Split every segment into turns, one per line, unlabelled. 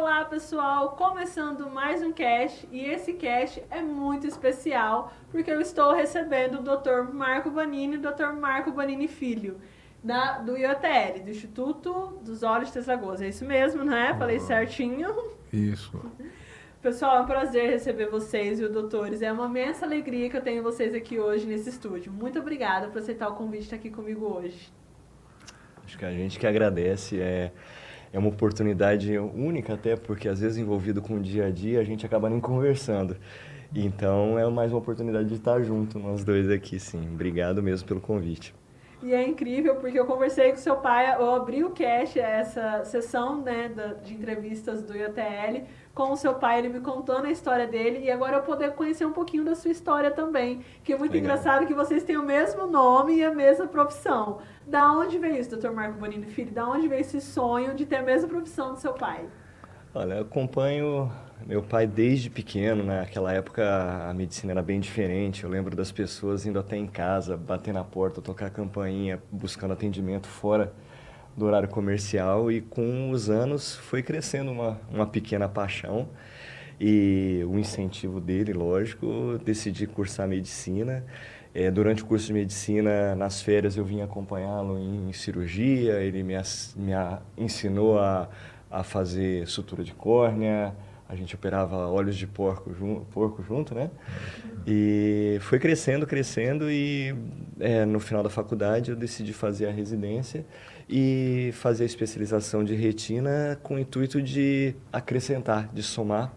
Olá pessoal, começando mais um cast e esse cast é muito especial porque eu estou recebendo o Dr. Marco Banini e o Dr. Marco Banini Filho do IOTL, do Instituto dos Olhos de Três Lagoas. É isso mesmo, né? Falei certinho.
Isso.
Pessoal, é um prazer receber vocês e os doutores. É uma imensa alegria que eu tenho vocês aqui hoje nesse estúdio. Muito obrigada por aceitar o convite de estar aqui comigo hoje.
Acho que a gente que agradece, é uma oportunidade única até, porque às vezes envolvido com o dia a dia a gente acaba nem conversando. Então é mais uma oportunidade de estar junto, nós dois aqui, sim. Obrigado mesmo pelo convite.
E é incrível porque eu conversei com seu pai, eu abri o cast, essa sessão né, de entrevistas do IOTL com o seu pai, ele me contando a história dele e agora eu poder conhecer um pouquinho da sua história também, que é muito
Legal.
engraçado que vocês têm o mesmo nome e a mesma profissão. Da onde veio isso, Dr. Marco Bonini Filho? Da onde veio esse sonho de ter a mesma profissão do seu pai?
Olha, eu acompanho meu pai desde pequeno, né? Naquela época a medicina era bem diferente. Eu lembro das pessoas indo até em casa, bater na porta, tocar a campainha, buscando atendimento fora do horário comercial e com os anos foi crescendo uma pequena paixão e o incentivo dele, lógico, decidi cursar medicina. Durante o curso de medicina, nas férias, eu vim acompanhá-lo em cirurgia, ele ensinou a fazer sutura de córnea, a gente operava olhos de porco junto, né? E foi crescendo, crescendo e no final da faculdade eu decidi fazer a residência e fazer a especialização de retina com o intuito de acrescentar, de somar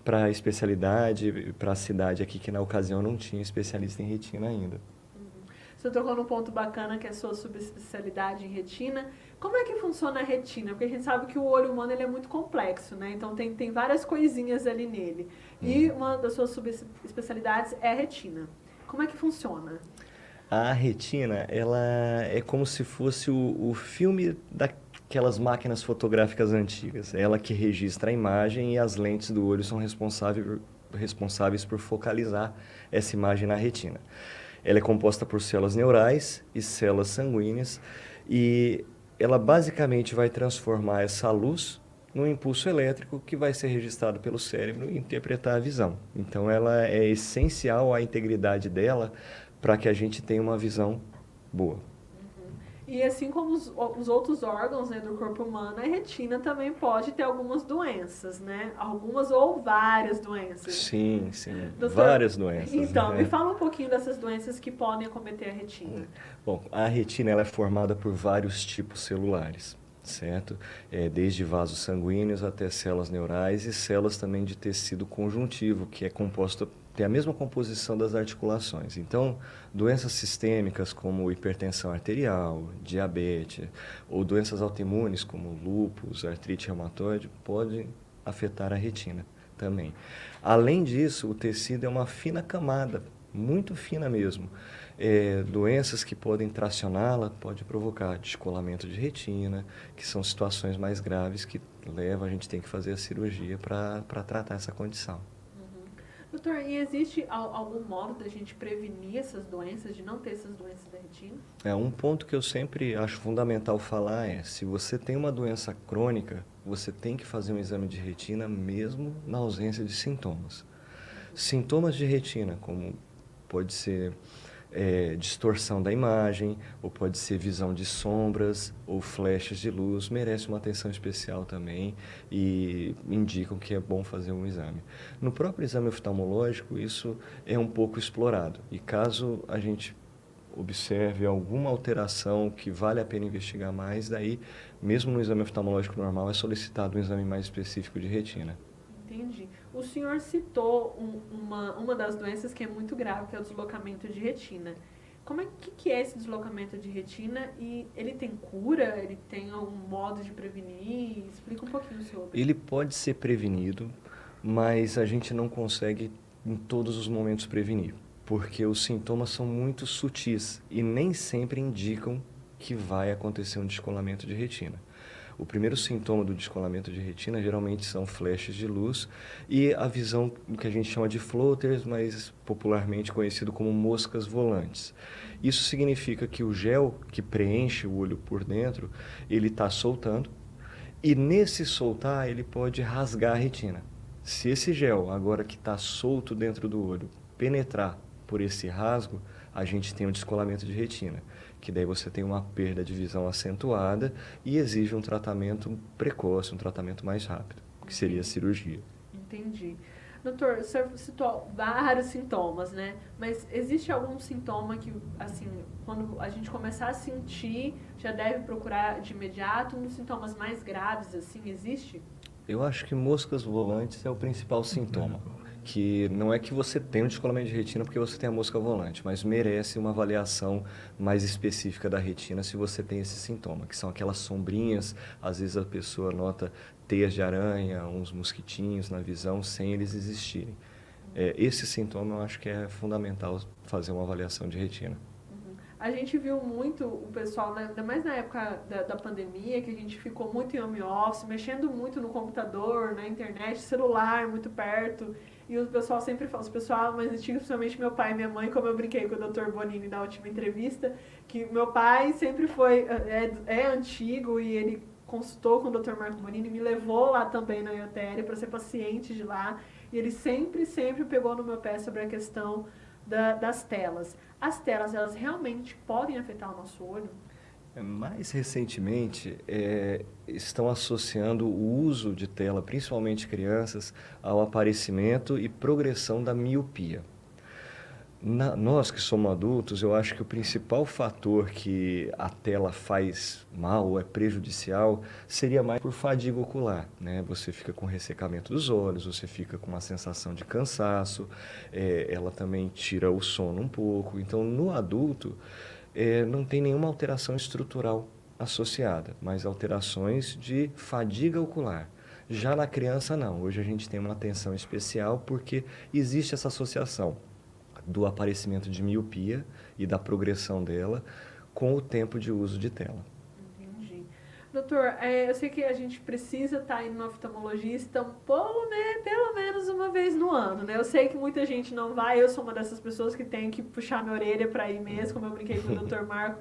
para a especialidade, para a cidade aqui que na ocasião não tinha especialista em retina ainda.
Você tocou num ponto bacana que é a sua subespecialidade em retina. Como é que funciona a retina? Porque a gente sabe que o olho humano ele é muito complexo, né? Então tem várias coisinhas ali nele. E uma das suas subespecialidades é a retina. Como é que funciona?
A retina, ela é como se fosse o filme daquelas máquinas fotográficas antigas. É ela que registra a imagem e as lentes do olho são responsáveis por focalizar essa imagem na retina. Ela é composta por células neurais e células sanguíneas e ela basicamente vai transformar essa luz num impulso elétrico que vai ser registrado pelo cérebro e interpretar a visão. Então ela é essencial à integridade dela para que a gente tenha uma visão boa.
E assim como os outros órgãos né, do corpo humano, a retina também pode ter algumas doenças, né? Algumas ou várias doenças.
Sim, sim.
Doutor,
Várias doenças.
então, me fala um pouquinho dessas doenças que podem acometer a retina.
Bom, a retina ela é formada por vários tipos celulares, certo? Desde vasos sanguíneos até células neurais e células também de tecido conjuntivo, que é composto, tem a mesma composição das articulações. Então, doenças sistêmicas como hipertensão arterial, diabetes ou doenças autoimunes como lúpus, artrite reumatoide podem afetar a retina também. Além disso, o tecido é uma fina camada, muito fina mesmo. Doenças que podem tracioná-la pode provocar descolamento de retina, que são situações mais graves que levam a gente tem que fazer a cirurgia para tratar essa condição.
Doutor, e existe algum modo da gente prevenir essas doenças, de não ter essas doenças da retina?
Um ponto que eu sempre acho fundamental falar se você tem uma doença crônica, você tem que fazer um exame de retina mesmo na ausência de sintomas. Sintomas de retina, como pode ser distorção da imagem, ou pode ser visão de sombras, ou flechas de luz, merece uma atenção especial também e indicam que é bom fazer um exame. No próprio exame oftalmológico, isso é um pouco explorado, e caso a gente observe alguma alteração que vale a pena investigar mais, daí, mesmo no exame oftalmológico normal, é solicitado um exame mais específico de retina.
Entendi. O senhor citou uma das doenças que é muito grave, que é o deslocamento de retina. Como que é esse deslocamento de retina e ele tem cura? Ele tem algum modo de prevenir? Explica um pouquinho sobre.
Ele pode ser prevenido, mas a gente não consegue em todos os momentos prevenir, porque os sintomas são muito sutis e nem sempre indicam que vai acontecer um descolamento de retina. O primeiro sintoma do descolamento de retina geralmente são flechas de luz e a visão que a gente chama de floaters, mas popularmente conhecido como moscas volantes. Isso significa que o gel que preenche o olho por dentro, ele está soltando E nesse soltar, ele pode rasgar a retina. Se esse gel, agora que está solto dentro do olho, penetrar por esse rasgo, a gente tem um descolamento de retina, que daí você tem uma perda de visão acentuada e exige um tratamento precoce, um tratamento mais rápido, que seria a cirurgia.
Entendi. Doutor, o senhor citou vários sintomas, né? Mas existe algum sintoma que, assim, quando a gente começar a sentir, já deve procurar de imediato? Um dos sintomas mais graves, assim, existe?
Eu acho que moscas volantes é o principal sintoma. Que não é que você tem um descolamento de retina porque você tem a mosca volante, mas merece uma avaliação mais específica da retina se você tem esse sintoma, que são aquelas sombrinhas, às vezes a pessoa nota teias de aranha, uns mosquitinhos na visão sem eles existirem. Esse sintoma eu acho que é fundamental fazer uma avaliação de retina.
A gente viu muito o pessoal, né, ainda mais na época da pandemia, que a gente ficou muito em home office, mexendo muito no computador, na internet, celular muito perto. E o pessoal sempre fala, os pessoal mais antigos, principalmente meu pai e minha mãe, como eu brinquei com o Dr. Bonini na última entrevista, que meu pai sempre foi, é antigo e ele consultou com o Dr. Marco Bonini, me levou lá também na IOTL para ser paciente de lá. E ele sempre, sempre pegou no meu pé sobre a questão das telas. As telas, elas realmente podem afetar o nosso olho?
Mais recentemente, estão associando o uso de tela, principalmente crianças, ao aparecimento e progressão da miopia. Nós que somos adultos, eu acho que o principal fator que a tela faz mal ou é prejudicial seria mais por fadiga ocular, né? Você fica com ressecamento dos olhos, você fica com uma sensação de cansaço, ela também tira o sono um pouco. Então, no adulto, não tem nenhuma alteração estrutural associada, mas alterações de fadiga ocular. Já na criança, não. Hoje a gente tem uma atenção especial porque existe essa associação do aparecimento de miopia e da progressão dela com o tempo de uso de tela.
Entendi. Doutor, eu sei que a gente precisa estar indo no oftalmologista pelo menos uma vez no ano, né? Eu sei que muita gente não vai, eu sou uma dessas pessoas que tem que puxar minha orelha para ir mesmo, como eu brinquei com o Dr. Marco.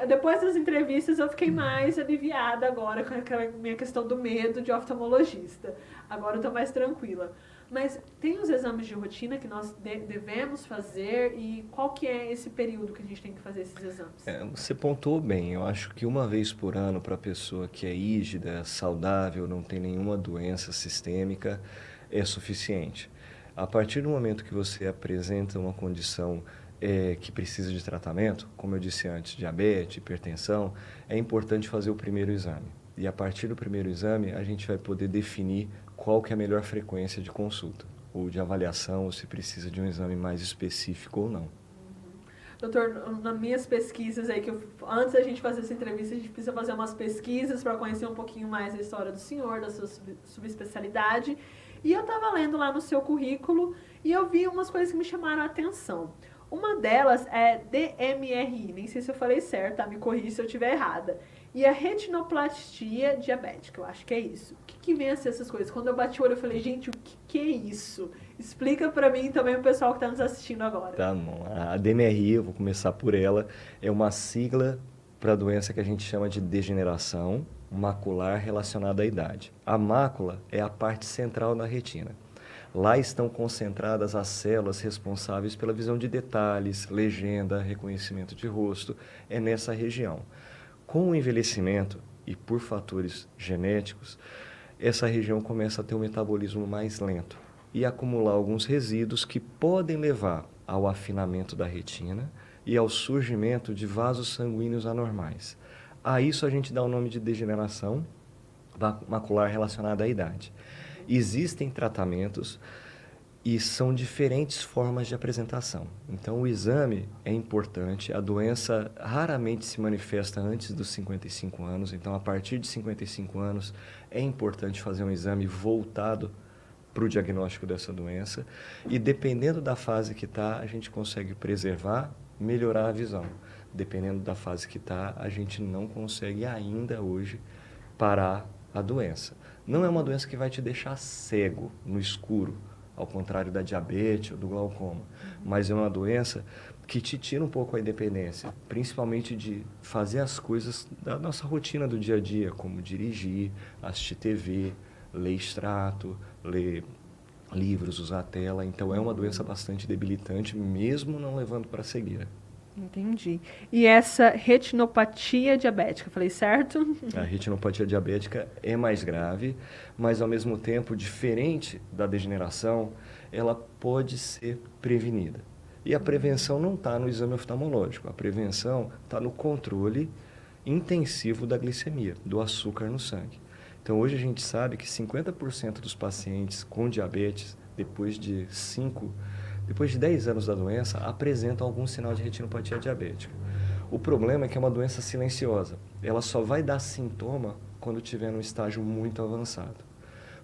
Depois das entrevistas eu fiquei mais aliviada agora com aquela minha questão do medo de oftalmologista. Agora eu estou mais tranquila. Mas tem os exames de rotina que nós devemos fazer e qual que é esse período que a gente tem que fazer esses exames?
Você pontuou bem. Eu acho que uma vez por ano para a pessoa que é rígida, saudável, não tem nenhuma doença sistêmica, é suficiente. A partir do momento que você apresenta uma condição que precisa de tratamento, como eu disse antes, diabetes, hipertensão, é importante fazer o primeiro exame. E a partir do primeiro exame, a gente vai poder definir qual que é a melhor frequência de consulta, ou de avaliação, ou se precisa de um exame mais específico ou não.
Doutor, nas minhas pesquisas aí, antes da gente fazer essa entrevista, a gente precisa fazer umas pesquisas para conhecer um pouquinho mais a história do senhor, da sua subespecialidade. E eu estava lendo lá no seu currículo e eu vi umas coisas que me chamaram a atenção. Uma delas é DMRI, nem sei se eu falei certo, tá? Me corrija se eu estiver errada. E a retinoplastia diabética, eu acho que é isso. O que vem a ser essas coisas? Quando eu bati o olho, eu falei, gente, o que é isso? Explica pra mim e também o pessoal que está nos assistindo agora.
Tá bom. A DMRI, eu vou começar por ela, é uma sigla para a doença que a gente chama de degeneração macular relacionada à idade. A mácula é a parte central da retina. Lá estão concentradas as células responsáveis pela visão de detalhes, legenda, reconhecimento de rosto. É nessa região. Com o envelhecimento e por fatores genéticos, essa região começa a ter um metabolismo mais lento e acumular alguns resíduos que podem levar ao afinamento da retina e ao surgimento de vasos sanguíneos anormais. A isso a gente dá o nome de degeneração macular relacionada à idade. Existem tratamentos e são diferentes formas de apresentação. Então, o exame é importante. A doença raramente se manifesta antes dos 55 anos. Então, a partir de 55 anos, é importante fazer um exame voltado para o diagnóstico dessa doença. E, dependendo da fase que está, a gente consegue preservar, melhorar a visão. Dependendo da fase que está, a gente não consegue ainda hoje parar a doença. Não é uma doença que vai te deixar cego, no escuro, ao contrário da diabetes ou do glaucoma, mas é uma doença que te tira um pouco a independência, principalmente de fazer as coisas da nossa rotina do dia a dia, como dirigir, assistir TV, ler extrato, ler livros, usar a tela. Então é uma doença bastante debilitante, mesmo não levando para a cegueira.
Entendi. E essa retinopatia diabética, falei certo?
A retinopatia diabética é mais grave, mas ao mesmo tempo, diferente da degeneração, ela pode ser prevenida. E a prevenção não está no exame oftalmológico, a prevenção está no controle intensivo da glicemia, do açúcar no sangue. Então hoje a gente sabe que 50% dos pacientes com diabetes, depois de 10 anos da doença, apresentam algum sinal de retinopatia diabética. O problema é que é uma doença silenciosa. Ela só vai dar sintoma quando tiver num estágio muito avançado.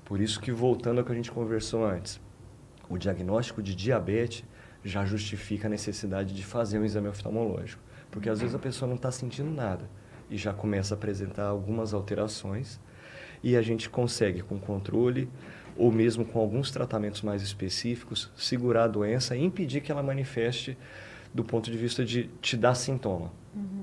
Por isso que, voltando ao que a gente conversou antes, o diagnóstico de diabetes já justifica a necessidade de fazer um exame oftalmológico. Porque às vezes a pessoa não está sentindo nada e já começa a apresentar algumas alterações e a gente consegue, com controle ou mesmo com alguns tratamentos mais específicos, segurar a doença e impedir que ela manifeste do ponto de vista de te dar sintoma.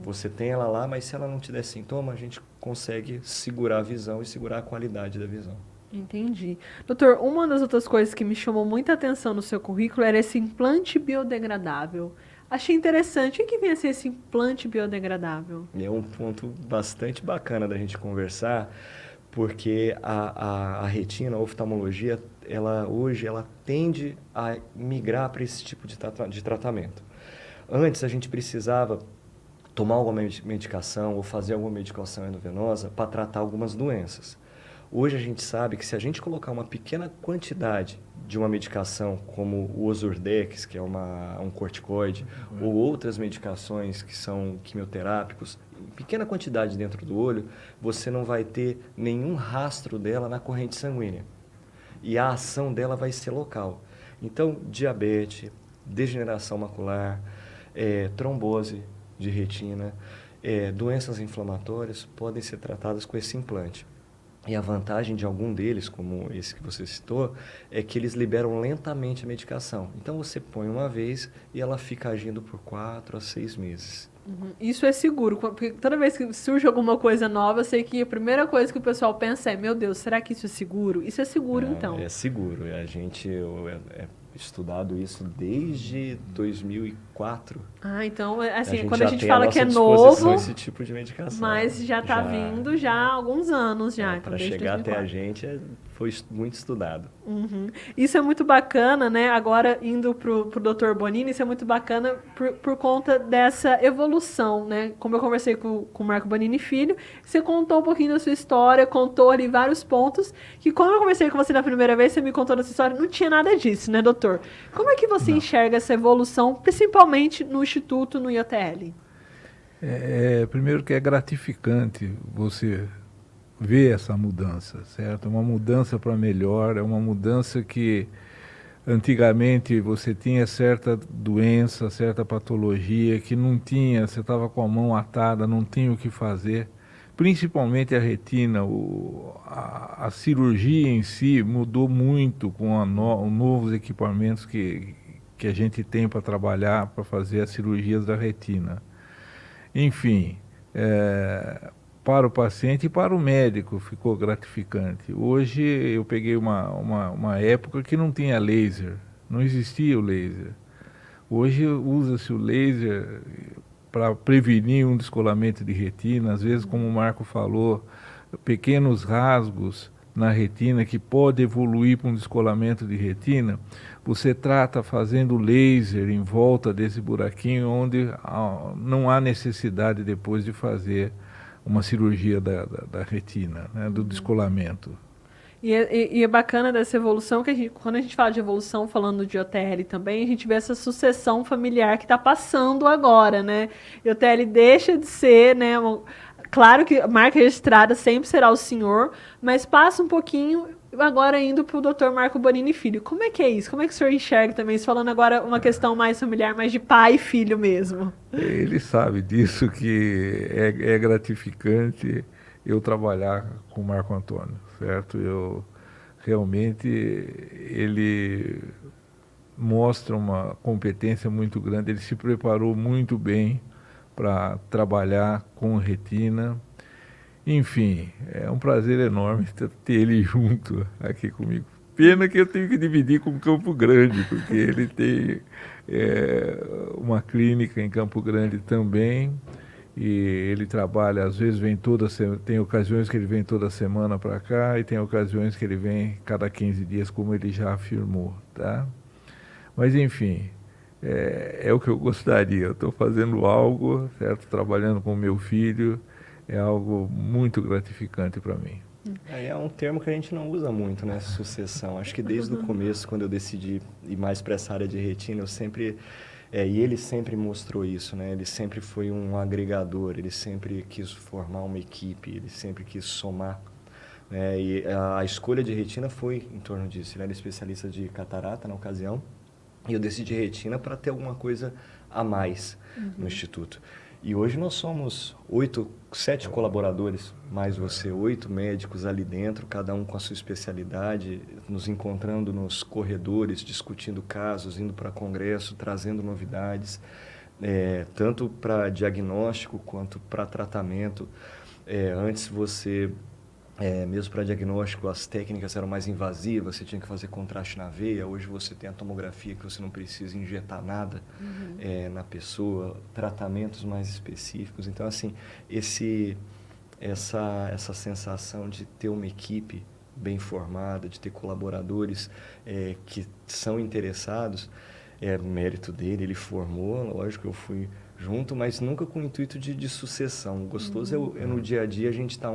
Você tem ela lá, mas se ela não te der sintoma, a gente consegue segurar a visão e segurar a qualidade da visão.
Entendi. Doutor, uma das outras coisas que me chamou muita atenção no seu currículo era esse implante biodegradável. Achei interessante. O que vem a ser esse implante biodegradável?
É um ponto bastante bacana da gente conversar, porque a retina, a oftalmologia, hoje ela tende a migrar para esse tipo de tratamento. Antes a gente precisava tomar alguma medicação ou fazer alguma medicação endovenosa para tratar algumas doenças. Hoje a gente sabe que se a gente colocar uma pequena quantidade de uma medicação, como o Ozurdex, que é um corticoide, ou outras medicações que são quimioterápicos, em pequena quantidade dentro do olho, você não vai ter nenhum rastro dela na corrente sanguínea. E a ação dela vai ser local. Então, diabetes, degeneração macular, trombose de retina, doenças inflamatórias podem ser tratadas com esse implante. E a vantagem de algum deles, como esse que você citou, é que eles liberam lentamente a medicação. Então você põe uma vez e ela fica agindo por 4 a 6 meses.
Isso é seguro, porque toda vez que surge alguma coisa nova, eu sei que a primeira coisa que o pessoal pensa é, meu Deus, será que isso é seguro? Isso é seguro, então?
É seguro. A gente estudado isso desde 2004.
Ah, então, assim,
gente
quando a
já
gente
tem
fala
à
que é
nossa disposição
novo,
esse tipo de medicação.
mas já está vindo já há alguns anos já. Então,
Para
desde
chegar
2004.
até a gente foi muito estudado.
Isso é muito bacana, né? Agora, indo pro Dr. Bonini, isso é muito bacana por conta dessa evolução, né? Como eu conversei com o Marco Bonini Filho, você contou um pouquinho da sua história, contou ali vários pontos, que quando eu conversei com você na primeira vez, você me contou dessa história, não tinha nada disso, né, doutor? Como é que você enxerga essa evolução, principalmente no Instituto, no IOTL?
Primeiro que é gratificante você ver essa mudança, certo? Uma mudança para melhor, é uma mudança que antigamente você tinha certa doença, certa patologia que não tinha, você estava com a mão atada, não tinha o que fazer. Principalmente a retina, a cirurgia em si mudou muito com os novos equipamentos que a gente tem para trabalhar, para fazer as cirurgias da retina. Enfim, para o paciente e para o médico ficou gratificante. Hoje eu peguei uma época que não tinha laser, não existia o laser. Hoje usa-se o laser para prevenir um descolamento de retina, às vezes, como o Marco falou, pequenos rasgos na retina que pode evoluir para um descolamento de retina, você trata fazendo laser em volta desse buraquinho onde não há necessidade depois de fazer uma cirurgia da retina, né, do descolamento.
E é bacana dessa evolução, que quando a gente fala de evolução, falando de IOTL também, a gente vê essa sucessão familiar que está passando agora, né? IOTL deixa de ser, né? Claro que a marca registrada sempre será o senhor, mas passa um pouquinho agora indo para o Dr. Marco Bonini Filho. Como é que é isso? Como é que o senhor enxerga também isso? Falando agora uma questão mais familiar, mais de pai e filho mesmo.
Ele sabe disso, que é gratificante eu trabalhar com o Marco Antônio, certo? Realmente, ele mostra uma competência muito grande, ele se preparou muito bem para trabalhar com retina. Enfim, é um prazer enorme ter ele junto aqui comigo. Pena que eu tenho que dividir com Campo Grande, porque ele tem uma clínica em Campo Grande também, e ele trabalha, às vezes tem ocasiões que ele vem toda semana para cá, e tem ocasiões que ele vem cada 15 dias, como ele já afirmou, tá? Mas, enfim, é o que eu gostaria. Eu estou fazendo algo, certo? Trabalhando com meu filho, é algo muito gratificante para mim.
É um termo que a gente não usa muito, né? Sucessão. Acho que desde o começo, quando eu decidi ir mais para essa área de retina, eu sempre... e ele sempre mostrou isso, né? Ele sempre foi um agregador, ele sempre quis formar uma equipe, ele sempre quis somar. Né? E a escolha de retina foi em torno disso. Ele era especialista de catarata na ocasião, e eu decidi retina para ter alguma coisa a mais no Instituto. E hoje nós somos 7 colaboradores, mais você, 8 médicos ali dentro, cada um com a sua especialidade, nos encontrando nos corredores, discutindo casos, indo para congresso, trazendo novidades, tanto para diagnóstico quanto para tratamento. Antes você... mesmo para diagnóstico, as técnicas eram mais invasivas, você tinha que fazer contraste na veia. Hoje você tem a tomografia, que você não precisa injetar nada na pessoa, tratamentos mais específicos. Então, assim, essa sensação de ter uma equipe bem formada, de ter colaboradores que são interessados, é mérito dele, ele formou, lógico, eu fui junto, mas nunca com o intuito de sucessão. O gostoso é no dia a dia a gente estar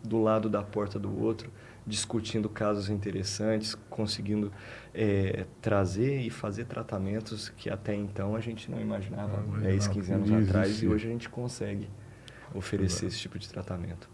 do lado da porta do outro, discutindo casos interessantes, conseguindo trazer e fazer tratamentos que até então a gente não imaginava 10, 15 anos atrás, e hoje a gente consegue oferecer esse tipo de tratamento.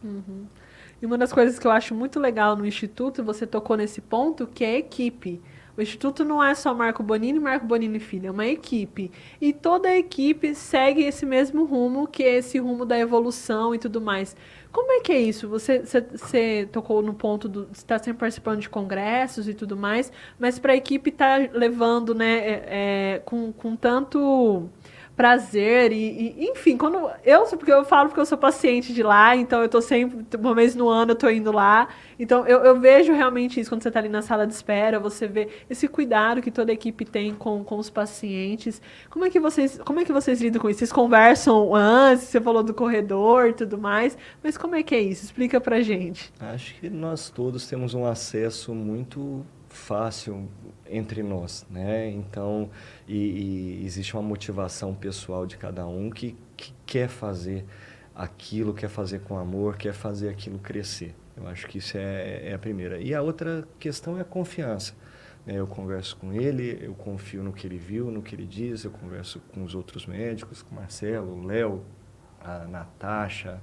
E uma das coisas que eu acho muito legal no Instituto, você tocou nesse ponto, que é a equipe. O Instituto não é só Marco Bonini Filho, é uma equipe. E toda a equipe segue esse mesmo rumo, que é esse rumo da evolução e tudo mais. Como é que é isso? Você tocou no ponto de estar sempre participando de congressos e tudo mais, mas para a equipe estar levando, né, com tanto prazer enfim, porque eu falo porque eu sou paciente de lá, então eu tô sempre, uma vez no ano eu tô indo lá, então eu vejo realmente isso quando você tá ali na sala de espera, você vê esse cuidado que toda a equipe tem com os pacientes. Como é que vocês lidam com isso? Vocês conversam antes, você falou do corredor e tudo mais, mas como é que é isso? Explica pra gente.
Acho que nós todos temos um acesso muito fácil entre nós, né? Então, e existe uma motivação pessoal de cada um que quer fazer aquilo, quer fazer com amor, quer fazer aquilo crescer. Eu acho que isso é a primeira. E a outra questão é a confiança. Eu converso com ele, eu confio no que ele viu, no que ele diz, eu converso com os outros médicos, com o Marcelo, o Léo, a Natasha,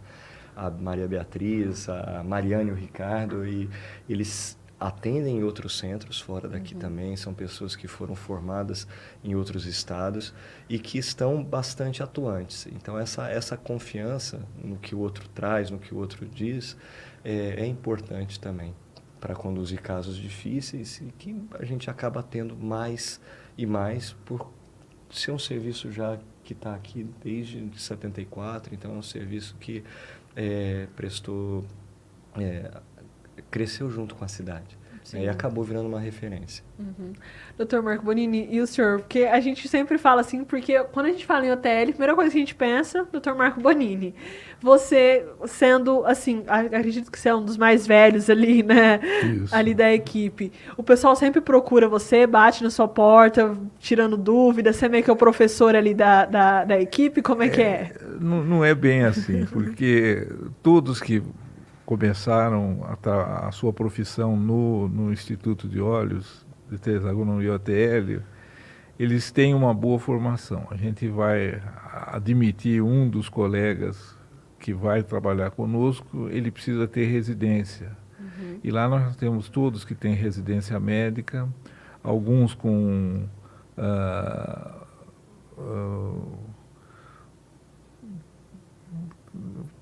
a Maria Beatriz, a Mariane e o Ricardo, e eles atendem em outros centros fora daqui também, são pessoas que foram formadas em outros estados e que estão bastante atuantes. Então, essa confiança no que o outro traz, no que o outro diz, é importante também para conduzir casos difíceis e que a gente acaba tendo mais e mais por ser um serviço já que está aqui desde 74, então é um serviço que cresceu junto com a cidade. E acabou virando uma referência.
Dr. Marco Bonini, e o senhor? Porque a gente sempre fala assim, porque quando a gente fala em OTL, a primeira coisa que a gente pensa, Dr. Marco Bonini. Você sendo, assim, acredito que você é um dos mais velhos ali, né? Isso. Ali da equipe. O pessoal sempre procura você, bate na sua porta, tirando dúvidas, você meio que é o professor ali da equipe, como é que é?
Não é bem assim, porque todos que começaram a sua profissão no Instituto de Olhos, de Teresagona, no IOTL, eles têm uma boa formação. A gente vai admitir um dos colegas que vai trabalhar conosco, ele precisa ter residência. E lá nós temos todos que têm residência médica, alguns com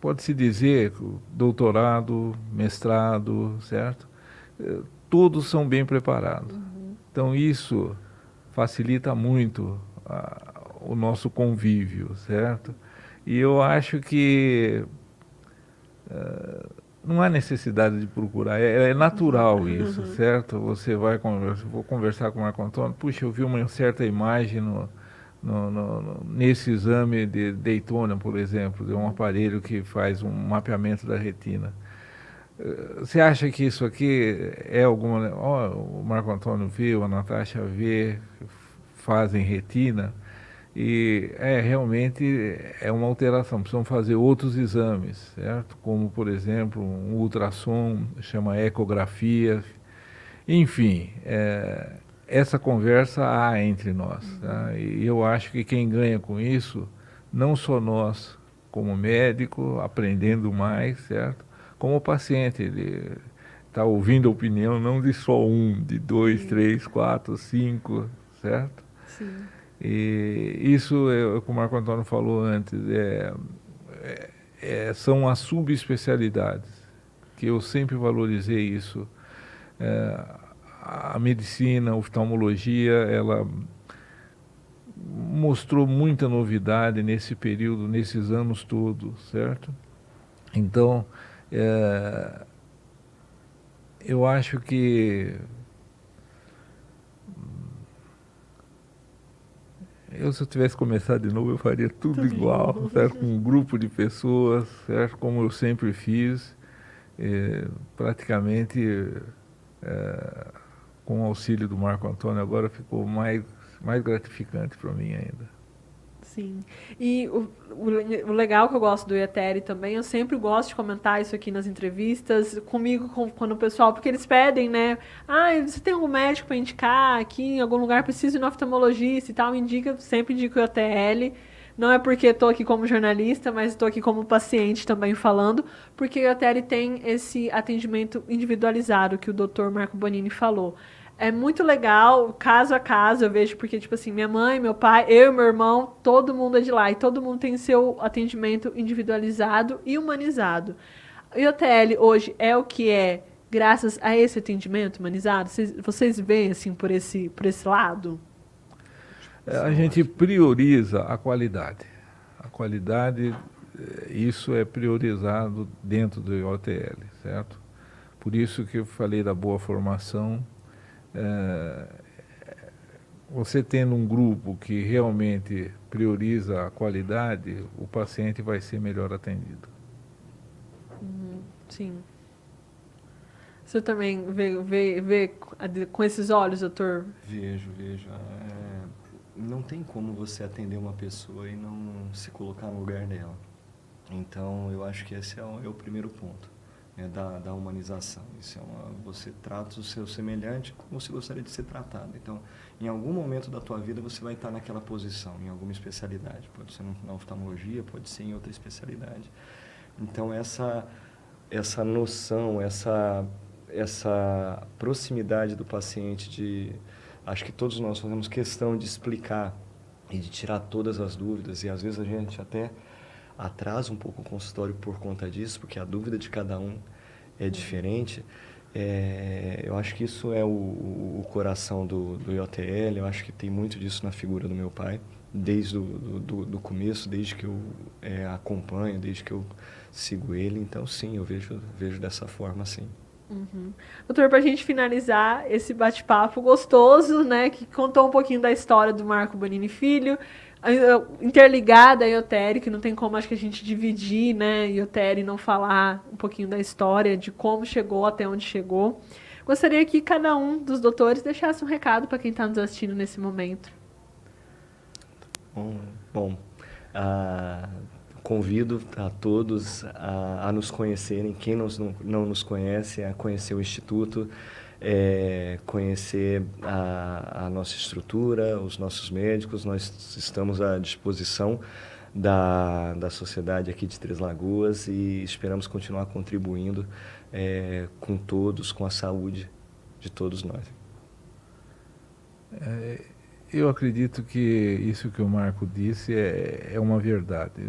pode-se dizer, doutorado, mestrado, certo? Todos são bem preparados. Então, isso facilita muito o nosso convívio, certo? E eu acho que não há necessidade de procurar, é natural isso, certo? Você vai conversar, vou conversar com o Marco Antônio, puxa, eu vi uma certa imagem nesse exame de Daytona, por exemplo, de um aparelho que faz um mapeamento da retina. Você acha que isso aqui é alguma... o Marco Antônio viu, a Natasha vê, fazem retina, e realmente é uma alteração. Precisam fazer outros exames, certo? Como, por exemplo, um ultrassom, chama ecografia. Enfim, essa conversa há entre nós. Tá? E eu acho que quem ganha com isso, não só nós, como médico, aprendendo mais, certo? Como o paciente, ele está ouvindo a opinião não de só um, de dois, três, quatro, cinco, certo?
Sim.
E isso, como o Marco Antônio falou antes, são as subespecialidades, que eu sempre valorizei isso. A medicina, a oftalmologia, ela mostrou muita novidade nesse período, nesses anos todos, certo? Então, eu acho que se eu tivesse começado de novo, eu faria tudo igual, certo? Com um grupo de pessoas, certo? Como eu sempre fiz, praticamente com o auxílio do Marco Antônio, agora ficou mais gratificante para mim ainda.
Sim. E o legal que eu gosto do IETERI também, eu sempre gosto de comentar isso aqui nas entrevistas, comigo, quando o pessoal, porque eles pedem, né? Você tem algum médico para indicar aqui em algum lugar, preciso de um oftalmologista e tal, sempre indico o IETL. Não é porque estou aqui como jornalista, mas estou aqui como paciente também falando, porque o IETL tem esse atendimento individualizado que o Dr. Marco Bonini falou. É muito legal, caso a caso, eu vejo, porque, tipo assim, minha mãe, meu pai, eu e meu irmão, todo mundo é de lá, e todo mundo tem seu atendimento individualizado e humanizado. O IOTL hoje é o que é graças a esse atendimento humanizado? Vocês veem, assim, por esse lado?
A gente prioriza a qualidade. A qualidade, isso é priorizado dentro do IOTL, certo? Por isso que eu falei da boa formação. Você tendo um grupo que realmente prioriza a qualidade, o paciente vai ser melhor atendido.
Sim. Você também vê com esses olhos, doutor?
Vejo. Não tem como você atender uma pessoa e não se colocar no lugar dela. Então, eu acho que esse é o primeiro ponto. Da humanização. Você trata o seu semelhante como se gostaria de ser tratado. Então, em algum momento da tua vida, você vai estar naquela posição, em alguma especialidade. Pode ser na oftalmologia, pode ser em outra especialidade. Então, essa noção, essa proximidade do paciente, acho que todos nós fazemos questão de explicar e de tirar todas as dúvidas, e às vezes a gente até atrasa um pouco o consultório por conta disso, porque a dúvida de cada um é diferente. Eu acho que isso é o coração do IOTL. Eu acho que tem muito disso na figura do meu pai, desde do começo, desde que eu acompanho, desde que eu sigo ele. Então, sim, eu vejo dessa forma, sim.
Uhum. Doutor, para a gente finalizar esse bate-papo gostoso, né, que contou um pouquinho da história do Marco Bonini Filho, interligada a IOTERI, que não tem como, acho que a gente dividir, né, IOTERI e não falar um pouquinho da história, de como chegou até onde chegou. Gostaria que cada um dos doutores deixasse um recado para quem está nos assistindo nesse momento.
Bom, convido a todos a nos conhecerem, quem não nos conhece, a conhecer o Instituto, conhecer a nossa estrutura, os nossos médicos. Nós estamos à disposição da sociedade aqui de Três Lagoas e esperamos continuar contribuindo com todos, com a saúde de todos nós.
Eu acredito que isso que o Marco disse é uma verdade.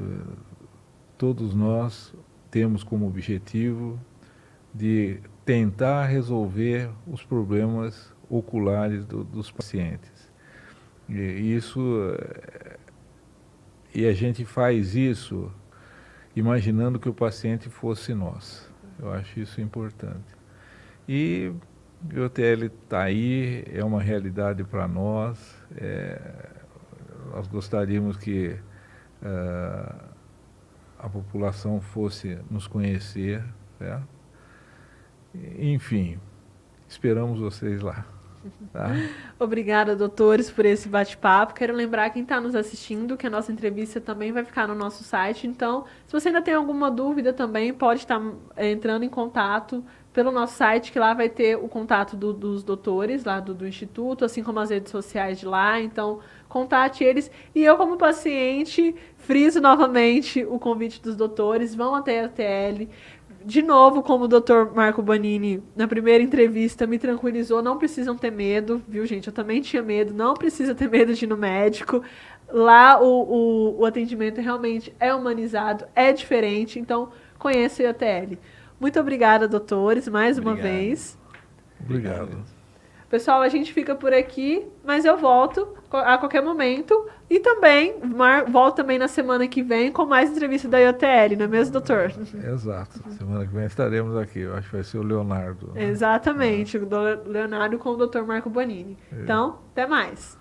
Todos nós temos como objetivo de tentar resolver os problemas oculares dos pacientes. E a gente faz isso imaginando que o paciente fosse nós. Eu acho isso importante. E o IOTL está aí, é uma realidade para nós. Nós gostaríamos que a população fosse nos conhecer, certo? Enfim, esperamos vocês lá. Tá?
Obrigada, doutores, por esse bate-papo. Quero lembrar quem está nos assistindo que a nossa entrevista também vai ficar no nosso site. Então, se você ainda tem alguma dúvida também, pode estar entrando em contato pelo nosso site, que lá vai ter o contato dos doutores lá do Instituto, assim como as redes sociais de lá. Então, contate eles. E eu, como paciente, friso novamente o convite dos doutores. Vão até a IOTL. De novo, como o Dr. Marco Bonini, na primeira entrevista, me tranquilizou, não precisam ter medo, viu, gente? Eu também tinha medo, não precisa ter medo de ir no médico. Lá o atendimento realmente é humanizado, é diferente, então conheça a IOTL. Muito obrigada, doutores, mais uma vez.
Obrigado.
Pessoal, a gente fica por aqui, mas eu volto a qualquer momento e também volto também na semana que vem com mais entrevista da IOTL, não é mesmo, doutor?
Exato. Semana que vem estaremos aqui. Eu acho que vai ser o Leonardo.
Exatamente, o Leonardo com o Dr. Marco Bonini. Então, até mais.